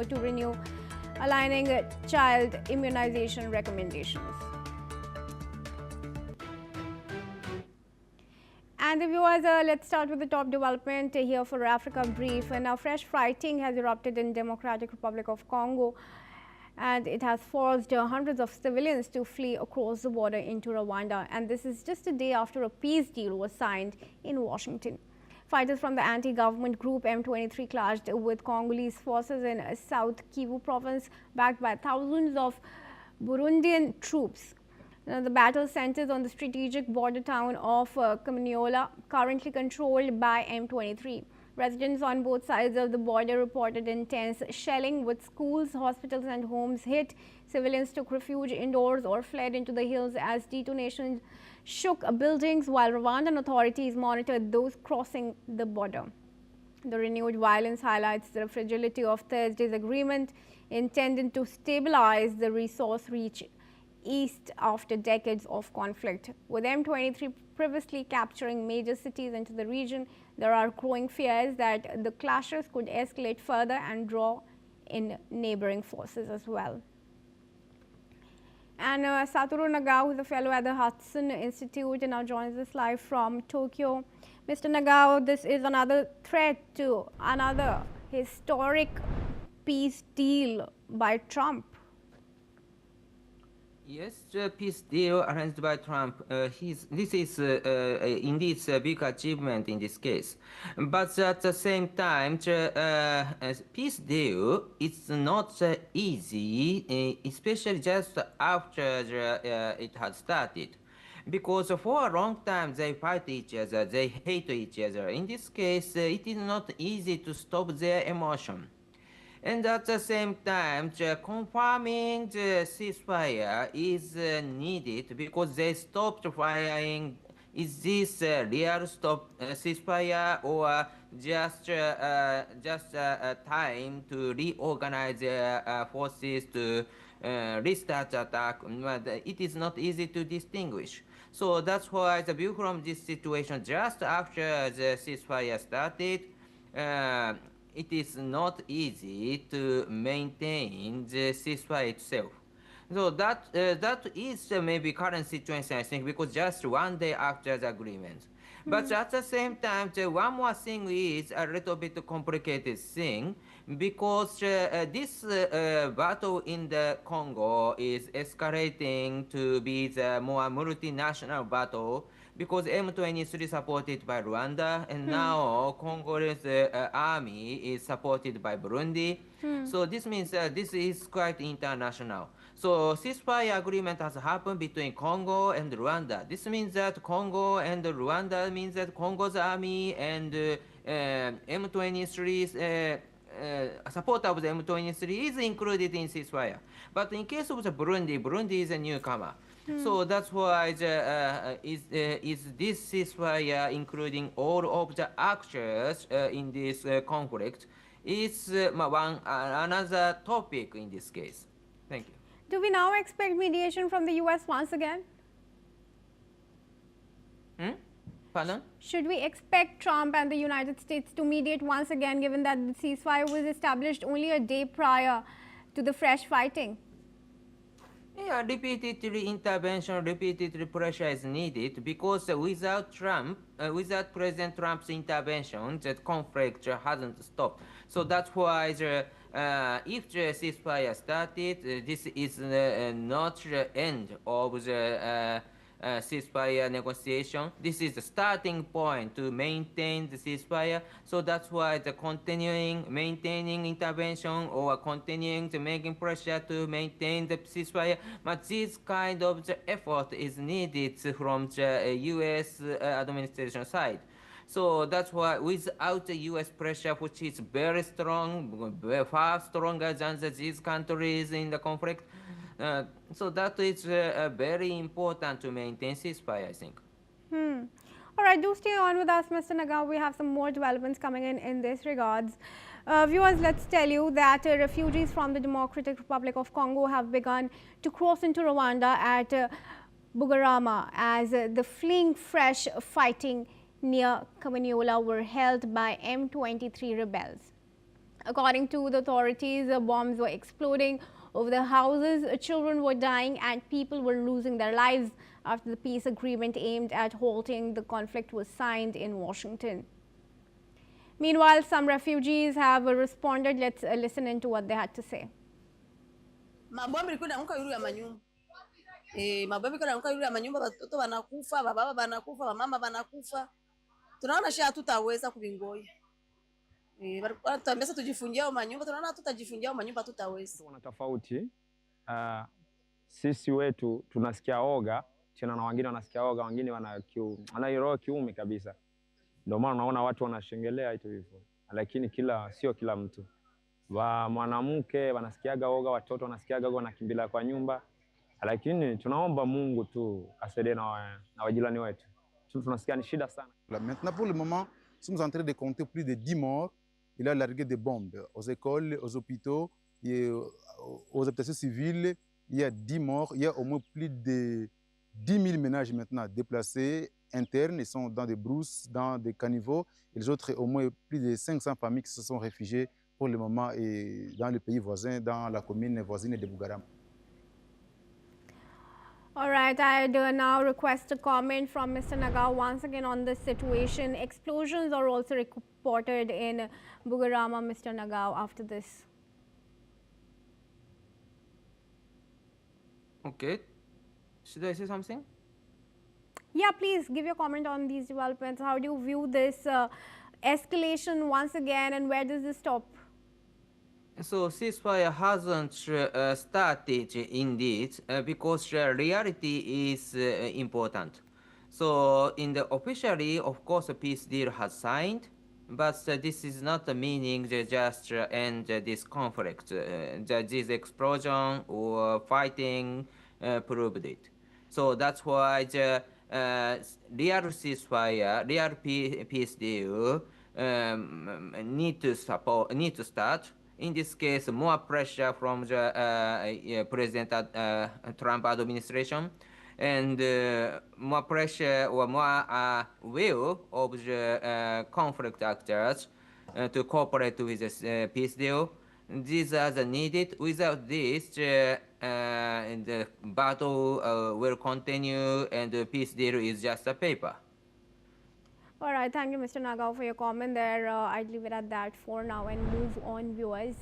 continue to renew aligning child immunization recommendations. And the viewers, let's start with the top development here for Africa Brief. Now, fresh fighting has erupted in Democratic Republic of Congo, and it has forced hundreds of civilians to flee across the border into Rwanda. And this is just a day after a peace deal was signed in Washington. Fighters from the anti-government group M23 clashed with Congolese forces in South Kivu province, backed by thousands of Burundian troops. Now, the battle centers on the strategic border town of Kamanyola, currently controlled by M23. Residents on both sides of the border reported intense shelling, with schools, hospitals and homes hit. Civilians took refuge indoors or fled into the hills as detonations shook buildings, while Rwandan authorities monitored those crossing the border. The renewed violence highlights the fragility of Thursday's agreement, intended to stabilize the resource-rich east after decades of conflict. With M23 previously capturing major cities into the region, there are growing fears that the clashes could escalate further and draw in neighboring forces as well. And Satoru Nagao, who is a fellow at the Hudson Institute, now joins us live from Tokyo. Mr. Nagao, this is another threat to another historic peace deal by Trump. Yes, the peace deal arranged by Trump, this is indeed a big achievement in this case. But at the same time, the peace deal is not easy, especially just after it had started. Because for a long time they fight each other, they hate each other. In this case, it is not easy to stop their emotion. And at the same time, confirming the ceasefire is needed because they stopped firing. Is this a real ceasefire or just time to reorganize their forces to restart the attack? But it is not easy to distinguish. So that's why the view from this situation just after the ceasefire started, it is not easy to maintain the ceasefire itself. So that is maybe current situation, I think, because just one day after the agreement. But at the same time, one more thing is a little bit complicated thing, because this battle in the Congo is escalating to be the more multinational battle, because M23 supported by Rwanda, and now Congolese army is supported by Burundi. So this means this is quite international. So ceasefire agreement has happened between Congo and Rwanda. This means that Congo and Rwanda means that Congo's army and M23's support of the M23 is included in ceasefire. But in case of the Burundi is a newcomer. So that's why is this ceasefire, including all of the actors in this conflict, is another topic in this case. Thank you. Do we now expect mediation from the US once again? Pardon? Should we expect Trump and the United States to mediate once again, given that the ceasefire was established only a day prior to the fresh fighting? Yeah, repeatedly intervention, repeatedly pressure is needed, because without without President Trump's intervention, the conflict hasn't stopped. So that's why if the ceasefire started, this is not the end of the ceasefire negotiation. This is the starting point to maintain the ceasefire. So that's why the maintaining intervention or continuing to making pressure to maintain the ceasefire. But this kind of the effort is needed from the U.S. administration side. So that's why without the U.S. pressure, which is very strong, far stronger than these countries in the conflict, so that is very important to maintain ceasefire, I think. All right, do stay on with us, Mr. Nagao. We have some more developments coming in this regards. Viewers, let's tell you that refugees from the Democratic Republic of Congo have begun to cross into Rwanda at Bugarama as the fleeing fresh fighting near Kamanyola were held by M23 rebels. According to the authorities, bombs were exploding over the houses, children were dying, and people were losing their lives after the peace agreement aimed at halting the conflict was signed in Washington. Meanwhile, some refugees have responded. Let's listen into what they had to say. Mabomu ilikuwa inaanguka yule ya manyumba. Mabomu ilikuwa inaanguka yule ya manyumba, watoto wanakufa, baba wanakufa, wamama wanakufa. Tunaona sha hatutaweza kuvingoya. Tuambia tujifungia manyumba, tunaona hatutajifungia manyumba, tutaweza. Wana tofauti. Sisi wetu tunasikia oga tena na wengine wanasikia oga, wengine wana roho kiume kabisa. Ndio maana unaona watu wanashengelea hicho hivyo. Lakini sio kila mtu. Mwanamke wanasikiaga oga, watoto wanasikiaga oga, wanakimbia kwa nyumba. Lakini tunaomba Mungu tu asaidie na wajirani wetu. Tunasikia ni shida sana. Maintenant, pour le moment, nous sommes en train de compter plus de 10 morts. Il a largué des bombes aux écoles, aux hôpitaux, et aux habitations civiles. Il y a 10 morts. Il y a au moins plus de 10 000 ménages maintenant déplacés internes. Ils sont dans des brousses, dans des caniveaux. Et les autres, au moins plus de 500 familles qui se sont réfugiées pour le moment et dans le pays voisin, dans la commune voisine de Bugaram. All right, I'd now request a comment from Mr. Nagao once again on this situation. Explosions are also reported in Bugarama, Mr. Nagao, after this. Okay. Should I say something? Yeah, please give your comment on these developments. How do you view this escalation once again, and where does this stop? So ceasefire hasn't started indeed because reality is important. So in the officially, of course, a peace deal has signed, but this is not the meaning just end this conflict. This explosion or fighting proved it. So that's why the real ceasefire, real peace deal need to start. In this case, more pressure from the President Trump administration, and more pressure or more will of the conflict actors to cooperate with this peace deal. These are the needed. Without this, the battle will continue, and the peace deal is just a paper. All right, thank you, Mr. Nagao, for your comment there. I'd leave it at that for now and move on, viewers.